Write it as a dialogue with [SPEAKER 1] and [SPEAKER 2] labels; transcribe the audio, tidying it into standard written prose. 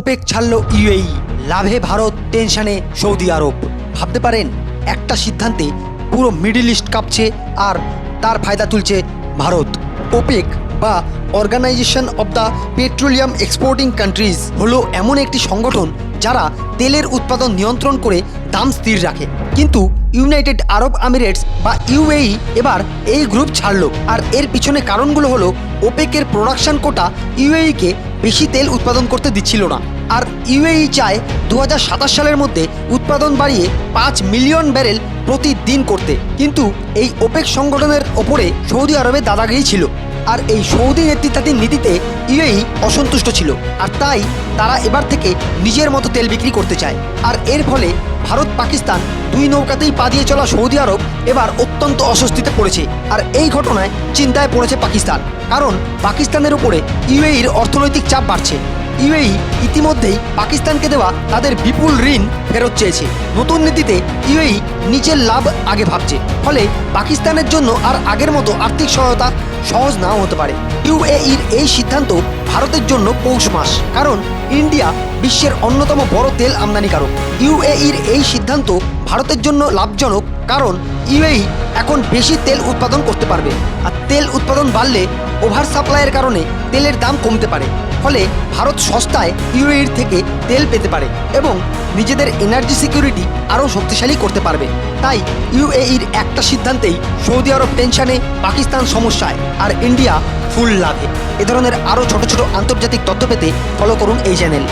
[SPEAKER 1] Opaque ছাড়ল UAE, লাভে ভারত, টেনশনে Saudi আরব। ভাবতে পারেন একটা সিদ্ধান্তে পুরো মিডল ইস্ট কাঁপছে আর তার ফায়দা তুলছে ভারত। ওপেক বা organisation of the petroleum exporting countries হলো এমন একটি সংগঠন যারা তেলের উৎপাদন নিয়ন্ত্রণ করে দাম স্থির রাখে। কিন্তু ইউনাইটেড আরব আমিরেটস বা ইউএই এবার এই গ্রুপ ছাড়লো, আর এর পিছনে কারণগুলো হলো ওপেকের প্রোডাকশন কোটা ইউএইকে বেশি তেল উৎপাদন করতে দিচ্ছিল না, আর ইউএই চায় 2027 সালের মধ্যে উৎপাদন বাড়িয়ে 5 মিলিয়ন ব্যারেল প্রতিদিন করতে। কিন্তু এই ওপেক সংগঠনের ওপরে সৌদি আরবের দাদাগিরি ছিল, আর এই সৌদি নেতৃত্বাধীন নীতিতে ইউএই অসন্তুষ্ট ছিল, আর তাই তারা এবার থেকে নিজের মতো তেল বিক্রি করতে চায়। আর এর ফলে ভারত পাকিস্তান দুই নৌকাতেই পা দিয়ে চলা সৌদি আরব এবার অত্যন্ত অস্বস্তিতে পড়েছে। আর এই ঘটনায় চিন্তায় পড়েছে পাকিস্তান, কারণ পাকিস্তানের উপরে ইউএইর অর্থনৈতিক চাপ বাড়ছে। ইউএই ইতিমধ্যেই পাকিস্তানকে দেওয়া তাদের বিপুল ঋণ ফেরত চেয়েছে। নতুন নীতিতে ইউএই নিজের লাভ আগে ভাবছে, ফলে পাকিস্তানের জন্য আর আগের মতো আর্থিক সহায়তা সহজ নাও হতে পারে। ইউএইর এই সিদ্ধান্ত ভারতের জন্য পৌষ মাস, কারণ ইন্ডিয়া বিশ্বের অন্যতম বড় তেল আমদানিকারক। ইউএইর এই সিদ্ধান্ত ভারতের জন্য লাভজনক, কারণ ইউএই এখন বেশি তেল উৎপাদন করতে পারবে, আর তেল উৎপাদন বাড়লে ওভার সাপ্লাইয়ের কারণে তেলের দাম কমতে পারে। ফলে ভারত সস্তায় ইউএইর থেকে তেল পেতে পারে এবং নিজেদের এনার্জি সিকিউরিটি আরও শক্তিশালী করতে পারবে। তাই ইউএইর একটা সিদ্ধান্তেই সৌদি আরব টেনশনে, পাকিস্তান সমস্যায়, আর ইন্ডিয়া ফুল লাভে। এ ধরনের আরও ছোট ছোট আন্তর্জাতিক তথ্য পেতে ফলো করুন এই চ্যানেল।